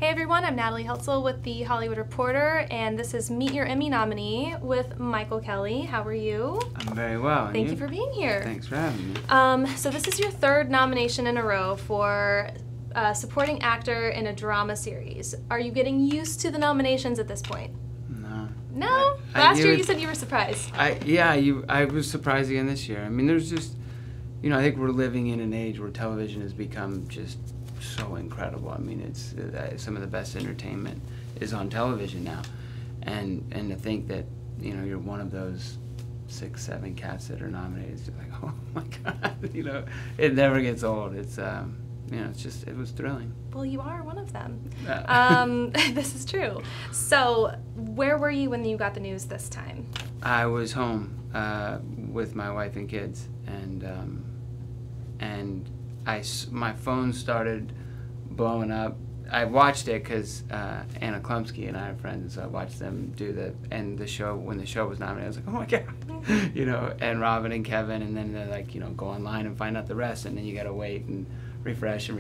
Hey everyone, I'm Natalie Heltzel with The Hollywood Reporter, and this is Meet Your Emmy Nominee with Michael Kelly. How are you? I'm very well. Thank you for being here. Thanks for having me. So this is your third nomination in a row for supporting actor in a drama series. Are you getting used to the nominations at this point? No. No? Last year you said you were surprised. I was surprised again this year. I mean, there's just, I think we're living in an age where television has become just so incredible. I mean, it's some of the best entertainment is on television now, and to think that you're one of those 6, 7 cats that are nominated, it's just like, oh my God, it never gets old. It's it was thrilling. Well, you are one of them. This is true. So, where were you when you got the news this time? I was home with my wife and kids, and my phone started blowing up. I watched it because Anna Klumsky and I are friends, and so I watched them do the show. When the show was nominated, I was like, oh my God, and Robin and Kevin, and then they're like, go online and find out the rest, and then you gotta wait and refresh, and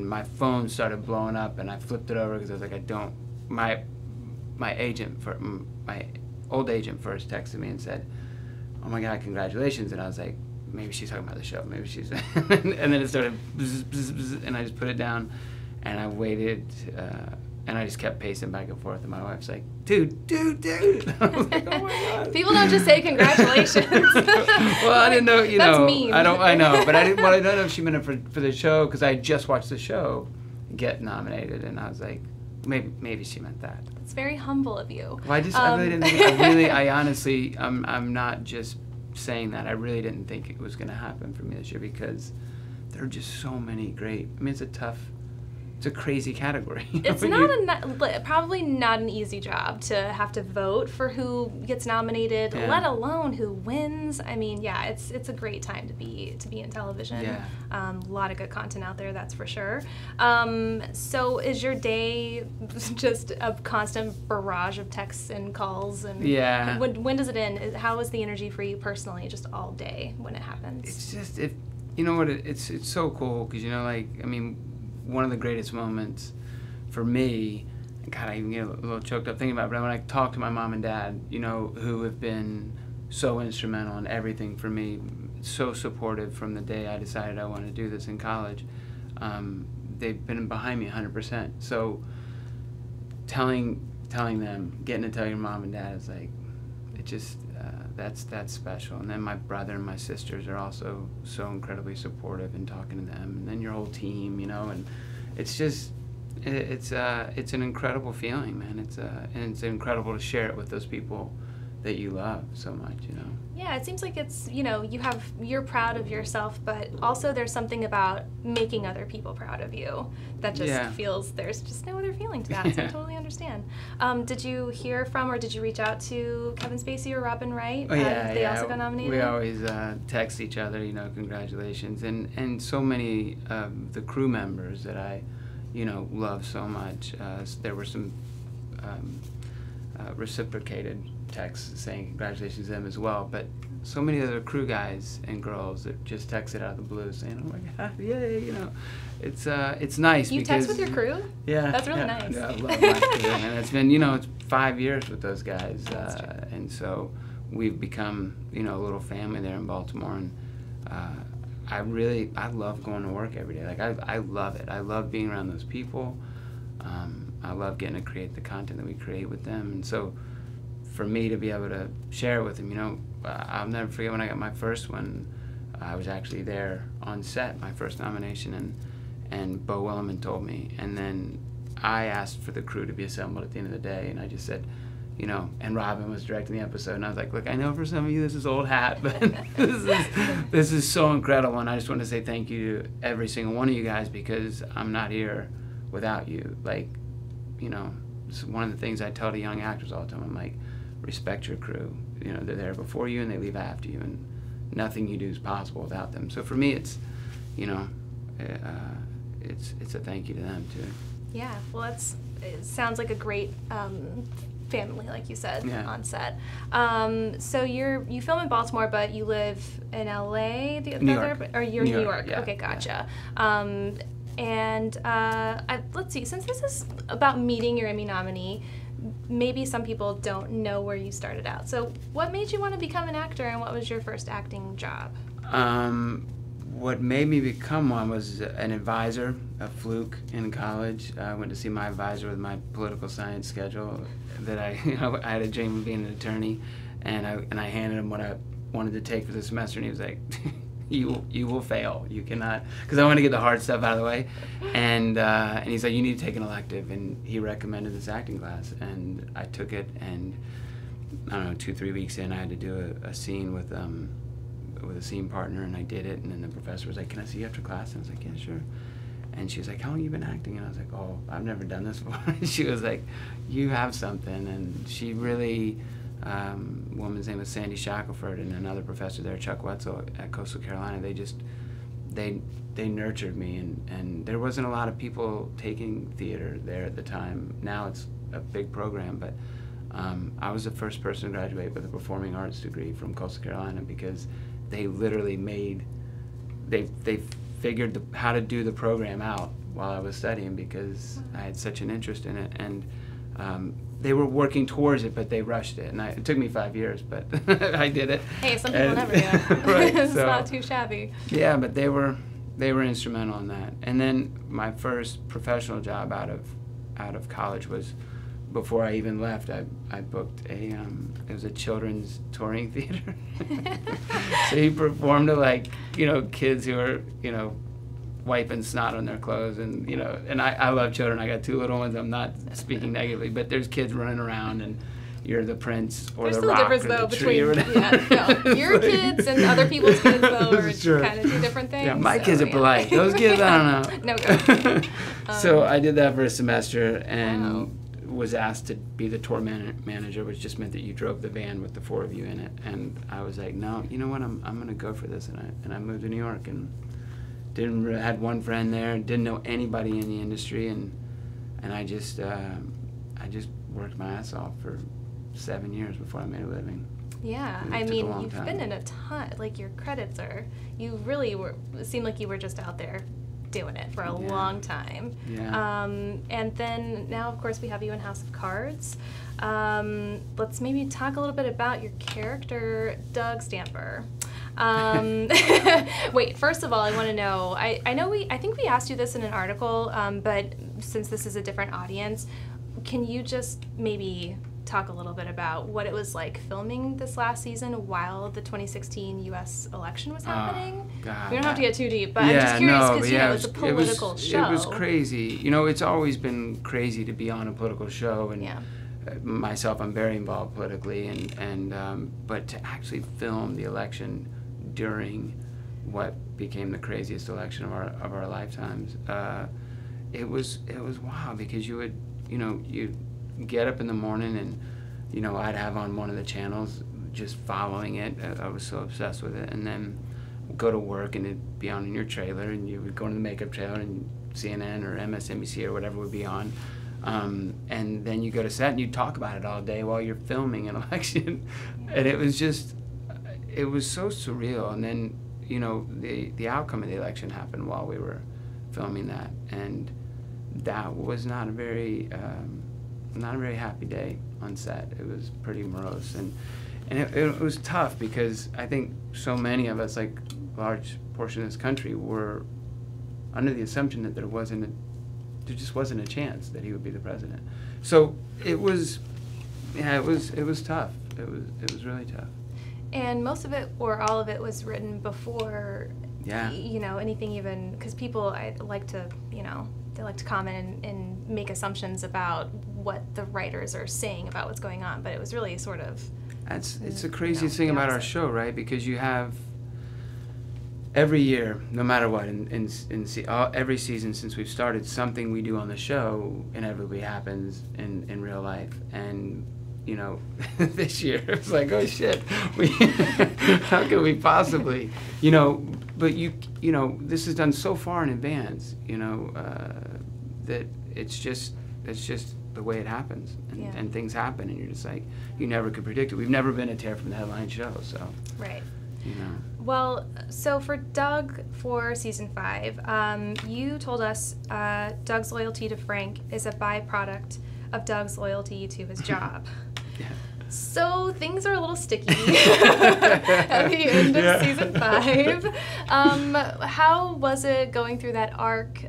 my phone started blowing up, and I flipped it over because I was like, my old agent first texted me and said, oh my God, congratulations, and I was like, maybe she's talking about the show, maybe she's, and then it started, bzz, bzz, bzz, and I just put it down, and I waited, and I just kept pacing back and forth, and my wife's like, dude. I was like, oh my God. People don't just say congratulations. Well, I didn't know, That's mean. I know, but I don't know if she meant it for the show, because I had just watched the show get nominated, and I was like, maybe she meant that. It's very humble of you. Well, I really didn't think, I honestly, I'm not just saying that. I really didn't think it was going to happen for me this year, because there are just so many great, I mean, it's a crazy category. It's probably not an easy job to have to vote for who gets nominated, let alone who wins. I mean, yeah, it's a great time to be in television. Yeah. A lot of good content out there, that's for sure. So is your day just a constant barrage of texts and calls? And yeah. When does it end? How is the energy for you personally, just all day when it happens? It's just, it's so cool, because, one of the greatest moments for me, God, I even get a little choked up thinking about it, but when I talk to my mom and dad, who have been so instrumental in everything for me, so supportive from the day I decided I wanted to do this in college, they've been behind me 100%. So telling them, getting to tell your mom and dad is like, it just, that's special. And then my brother and my sisters are also so incredibly supportive in talking to them, and then your whole team, and it's just, it's an incredible feeling, man. And it's incredible to share it with those people that you love so much, Yeah, it seems like it's, you're proud of yourself, but also there's something about making other people proud of you that just feels, there's just no other feeling to that, so I totally understand. Did you hear from, or did you reach out to Kevin Spacey or Robin Wright? Oh, yeah, they also got nominated? We always text each other, congratulations, and so many of the crew members that I, love so much. There were some reciprocated texts saying congratulations to them as well, but so many other crew guys and girls that just texted out of the blue saying, oh my God, yay, it's nice. You text with your crew? Yeah. That's really nice. Yeah, I love my crew, and it's been, it's 5 years with those guys, and so we've become, a little family there in Baltimore, and I love going to work every day. Like, I love it. I love being around those people. I love getting to create the content that we create with them, and so for me to be able to share it with them, I'll never forget when I got my first one. I was actually there on set, my first nomination, and Beau Willimon told me, and then I asked for the crew to be assembled at the end of the day, and I just said, and Robin was directing the episode, and I was like, look, I know for some of you this is old hat, but this is so incredible, and I just want to say thank you to every single one of you guys, because I'm not here without you. Like, it's one of the things I tell to young actors all the time. I'm like, respect your crew. They're there before you and they leave after you, and nothing you do is possible without them. So for me, it's, it's a thank you to them too. Yeah, well, it sounds like a great family, like you said, on set. So you film in Baltimore, but you live in LA. New York. Or you're in New York. Yeah, Okay, gotcha. Yeah. And let's see, since this is about meeting your Emmy nominee, maybe some people don't know where you started out. So what made you want to become an actor, and what was your first acting job? What made me become one was an advisor, a fluke in college. I went to see my advisor with my political science schedule that I had a dream of being an attorney, and I handed him what I wanted to take for the semester, and he was like, you will fail. You cannot, because I want to get the hard stuff out of the way. And he's like, you need to take an elective, and he recommended this acting class, and I took it, and I don't know, 2-3 weeks in, I had to do a scene with a scene partner, and I did it, and then the professor was like, can I see you after class? And I was like, yeah, sure. And she was like, how long have you been acting? And I was like, oh, I've never done this before. She was like, you have something. And she really, woman's name was Sandy Shackelford, and another professor there, Chuck Wetzel at Coastal Carolina, they nurtured me, and there wasn't a lot of people taking theater there at the time. Now it's a big program, but I was the first person to graduate with a performing arts degree from Coastal Carolina, because they literally they figured how to do the program out while I was studying, because I had such an interest in it, and they were working towards it, but they rushed it, and it took me 5 years, but I did it. Hey, some people never do it. Right, It's so, not too shabby. Yeah, but they were instrumental in that. And then my first professional job out of college was, before I even left, I booked it was a children's touring theater. So he performed to, like, kids who are, wiping snot on their clothes, and and I love children. I got 2 little ones. I'm not speaking negatively, but there's kids running around, and you're the prince or the rock or the tree or whatever. Your kids and other people's kids, though, are kind of 2 different things. Yeah, my kids are polite. Those kids, I don't know. No go. So I did that for a semester, and was asked to be the tour manager, which just meant that you drove the van with the 4 of you in it. And I was like, no, you know what? I'm gonna go for this, and I moved to New York, and had one friend there, didn't know anybody in the industry, and I just worked my ass off for 7 years before I made a living. Yeah, I mean, you've been in a ton. Like, your credits you really seemed like you were just out there doing it for a long time. Yeah. And then now, of course, we have you in House of Cards. Let's maybe talk a little bit about your character, Doug Stamper. Wait, first of all, I want to know, I think we asked you this in an article, but since this is a different audience, can you just maybe talk a little bit about what it was like filming this last season while the 2016 U.S. election was happening? God, we don't have to get too deep, but I'm just curious, because it's a political show. It was crazy. It's always been crazy to be on a political show, and myself, I'm very involved politically, but to actually film the election during what became the craziest election of our lifetimes, it was wild, because you get up in the morning, and I'd have on one of the channels, just following it. I was so obsessed with it, and then go to work, and it'd be on in your trailer, and you would go into the makeup trailer, and CNN or MSNBC or whatever would be on, and then you go to set, and you talk about it all day while you're filming an election. And it was so surreal. And then the outcome of the election happened while we were filming that, and that was not a very happy day on set. It was pretty morose, and it was tough, because I think so many of us, like a large portion of this country, were under the assumption that there just wasn't a chance that he would be the president. So it was tough. It was really tough. And most of it, or all of it, was written before, anything, even, because people, they like to comment and make assumptions about what the writers are saying about what's going on, but it was really sort of... It's the craziest thing about our show, right? Because you have, every year, no matter what, every season since we've started, something we do on the show inevitably happens in real life. And this year it was like, oh shit, how could we possibly, but this is done so far in advance, that it's just the way it happens, and things happen, and you're just like, you never could predict it. We've never been a tear from the headline show, so. Right. you know. Well, so for Doug for season 5, you told us Doug's loyalty to Frank is a byproduct of Doug's loyalty to his job. Yeah. So things are a little sticky at the end of season 5. How was it going through that arc,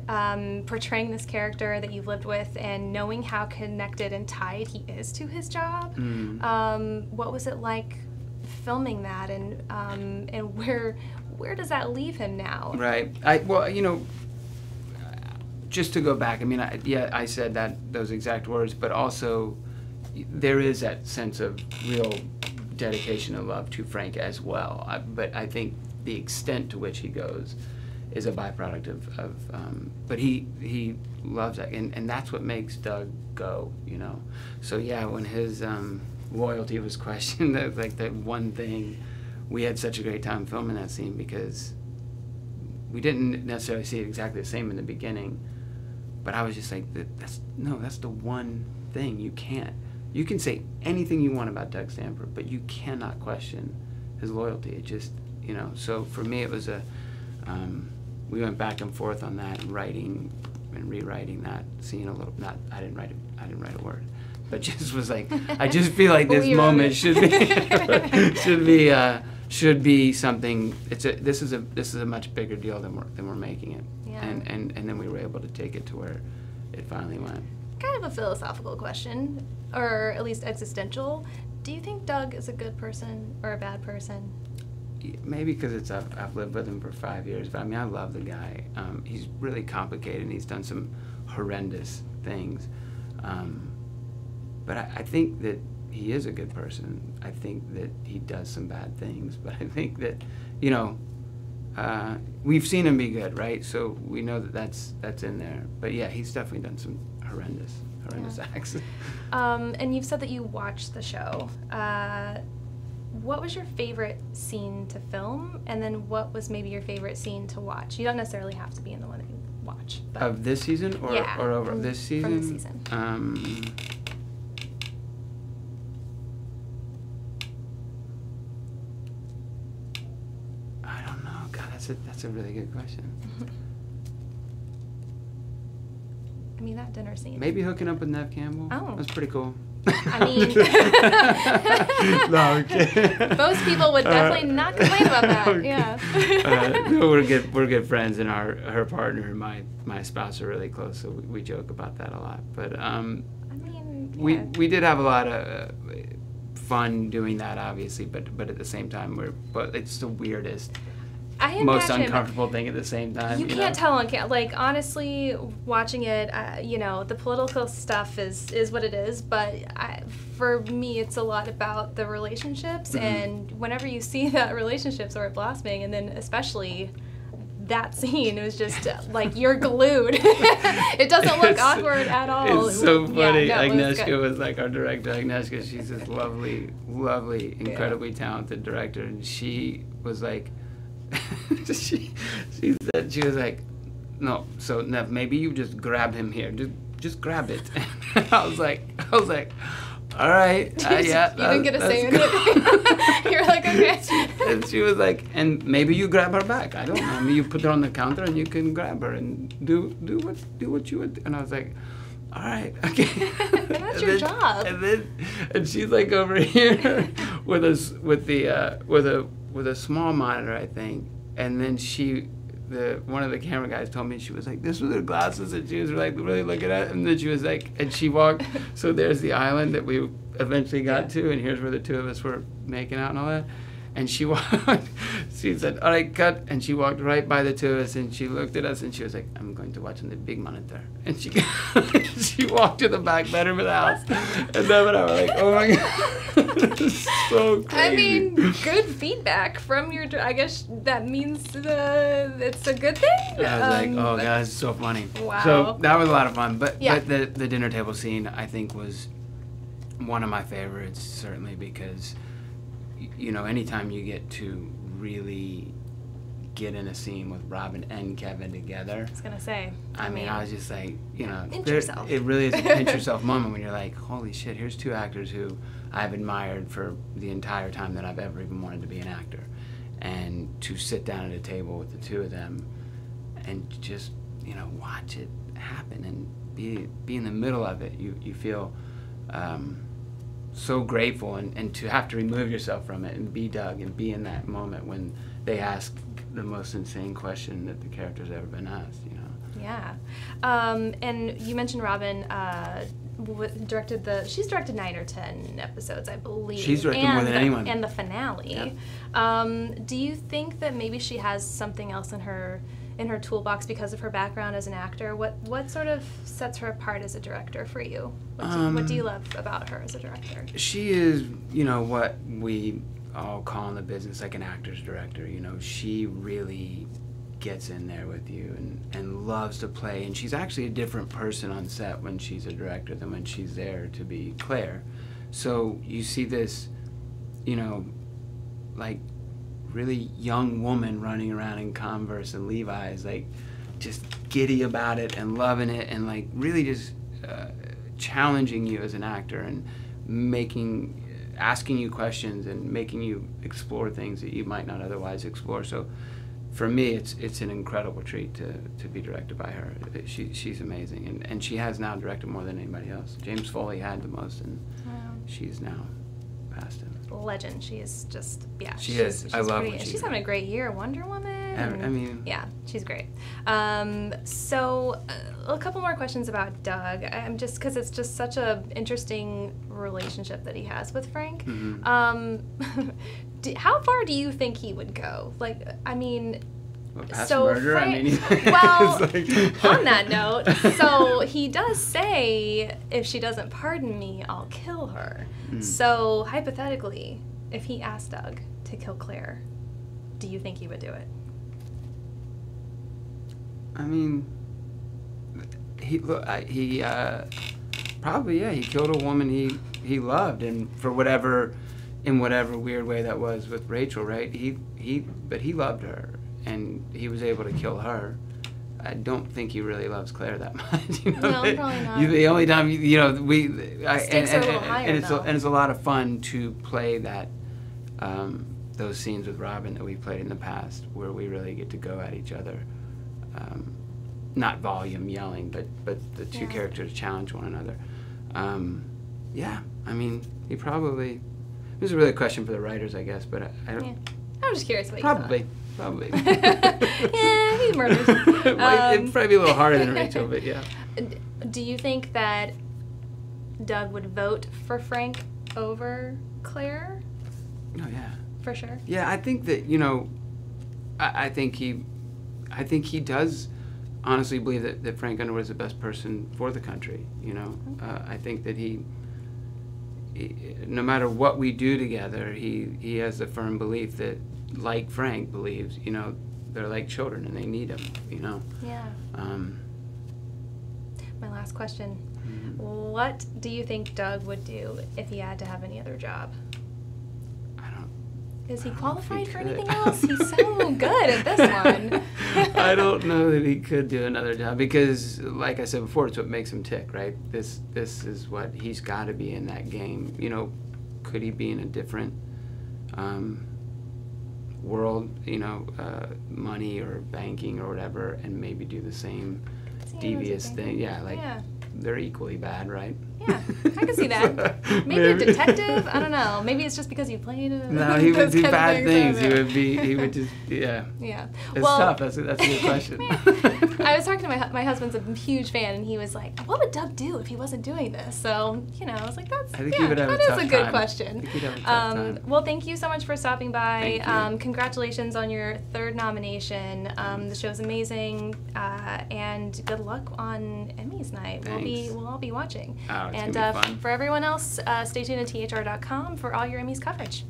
portraying this character that you've lived with and knowing how connected and tied he is to his job? What was it like filming that, and where does that leave him now? Right. Well, you know, just to go back, I mean, I said those exact words, but also there is that sense of real dedication and love to Frank as well. But I think the extent to which he goes is a byproduct of but he loves that, and that's what makes Doug go, you know. So yeah, when his loyalty was questioned, that was like the one thing. We had such a great time filming that scene because we didn't necessarily see it exactly the same in the beginning, but I was just like, that's the one thing you can't. You can say anything you want about Doug Stanford, but you cannot question his loyalty. It just, you know. So for me, it was we went back and forth on that, writing and rewriting that scene a little. I didn't write a word, but just was like, I just feel like this moment should be something. This is a much bigger deal than we're making it. Yeah. And then we were able to take it to where it finally went. Kind of a philosophical question, or at least existential. Do you think Doug is a good person or a bad person? Maybe because I've lived with him for 5 years, but I mean, I love the guy. He's really complicated, and he's done some horrendous things. But I think that he is a good person. I think that he does some bad things, but I think that, you know, we've seen him be good, right? So we know that that's in there. But yeah, he's definitely done some horrendous acts. And you've said that you watched the show. What was your favorite scene to film, and then what was maybe your favorite scene to watch? You don't necessarily have to be in the one that you watch. But of this season, or over this season? From this season. I don't know. God, that's a really good question. I mean, that dinner scene. Maybe hooking up with Nev Campbell. Oh. That's pretty cool. I mean, no, okay. Most people would definitely not complain about that. Okay. Yeah. No, we're good friends, and her partner and my spouse are really close, so we joke about that a lot. But I mean, yeah. we did have a lot of fun doing that, obviously, but at the same time, but it's the weirdest. Most uncomfortable thing at the same time. You can't tell on camera. Like, honestly, watching it, you know, the political stuff is what it is. But for me, it's a lot about the relationships. Mm-hmm. And whenever you see that relationships are blossoming, and then especially that scene, it was just like you're glued. It doesn't look awkward at all. It's so funny. Yeah, no, Agnieszka was like our director. Agnieszka, she's this lovely, incredibly talented director, and she was like. she said, she was like, no, so Nev, maybe you just grab him here, just grab it. And I was like, all right, yeah. You didn't get a say in it. You're like, okay. And she was like, and maybe you grab her back. I don't know. Maybe you put her on the counter and you can grab her and do what you would do. And I was like, all right, okay. That's your job. And she's like over here with a small monitor, I think, and then one of the camera guys told me, she was like, this was her glasses, and she was like really looking at it, and then she was like, and she walked, so there's the island that we eventually got to, and here's where the two of us were making out and all that, and she said, all right, cut, and she walked right by the two of us, and she looked at us, and she was like, I'm going to watch on the big monitor, and she walked to the back bedroom of the house, and Nev and I were like, oh my God, it's so crazy. I mean, good feedback from your, I guess that means it's a good thing? I was like, oh God, it's so funny. Wow. So that was a lot of fun, but the dinner table scene, I think, was one of my favorites, certainly because, you know, anytime you get to really get in a scene with Robin and Kevin together. I was going to say. I mean, I was just like, you know, it really is a pinch yourself moment when you're like, holy shit, here's two actors who I've admired for the entire time that I've ever even wanted to be an actor. and to sit down at a table with the two of them and just, you know, watch it happen and be in the middle of it. You feel so grateful, and to have to remove yourself from it and be Doug and be in that moment when they ask the most insane question that the character's ever been asked, you know. Yeah. And you mentioned Robin she's directed 9 or 10 episodes, I believe. She's directed more than anyone. And the finale. Yep. Do you think that maybe she has something else in her toolbox because of her background as an actor? What sort of sets her apart as a director for you? What do you love about her as a director? She is, you know, what we all call in the business like an actor's director. You know, she really gets in there with you and loves to play, and she's actually a different person on set when she's a director than when she's there to be Claire. So you see this, you know, like really young woman running around in Converse and Levi's, like just giddy about it and loving it, and like really just challenging you as an actor and asking you questions and making you explore things that you might not otherwise explore. So for me, it's an incredible treat to be directed by her. She's amazing, and she has now directed more than anybody else. James Foley had the most, and she's now past him. Legend. She is just, yeah. She is. I love her. She's having a great year. Wonder Woman. I mean. Yeah, she's great. So a couple more questions about Doug. Just because it's just such a interesting relationship that he has with Frank. Mm-hmm. How far do you think he would go? Like, I mean, past murder? Frank, I mean, well, on that note, so he does say, if she doesn't pardon me, I'll kill her. Mm. So hypothetically, if he asked Doug to kill Claire, do you think he would do it? I mean, he probably, yeah. He killed a woman he loved, and for whatever weird way that was with Rachel, right? But he loved her, and he was able to kill her. I don't think he really loves Claire that much. You know? No, probably not. The only time, you know, Stakes are a little higher, and it's a lot of fun to play that those scenes with Robin that we played in the past, where we really get to go at each other. Not volume yelling, but the two characters challenge one another. Yeah, I mean, he probably. This is a really a question for the writers, I guess, but I don't. Yeah. I'm just curious what you Probably. Yeah, he murders. It'd probably be a little harder than Rachel, but yeah. Do you think that Doug would vote for Frank over Claire? Oh yeah. For sure. Yeah, I think that, you know, I think he does honestly believe that Frank Underwood is the best person for the country. You know, I think that he no matter what we do together, he has the firm belief that, like Frank believes, you know, they're like children and they need him, you know. Yeah. My last question. Mm-hmm. What do you think Doug would do if he had to have any other job? Is he qualified for anything else? He's so good at this one. I don't know that he could do another job because, like I said before, it's what makes him tick, right? This is what he's got to be in that game. You know, could he be in a different world, you know, money or banking or whatever, and maybe do the same devious thing? Yeah, like they're equally bad, right? Yeah, I can see that. Maybe a detective? I don't know. Maybe it's just because you played it. No, he would do bad things. He would just, yeah. Yeah. It's tough. That's a good question. I was talking to my husband's a huge fan, and he was like, what would Doug do if he wasn't doing this? So, you know, I was like, that is a good question. I think he'd have a tough time. Well, thank you so much for stopping by. Thank you. Congratulations on your 3rd nomination. The show's amazing, and good luck on Emmys night. Thanks. We'll all be watching. Oh, it's and gonna be fun. For everyone else, stay tuned to THR.com for all your Emmys coverage.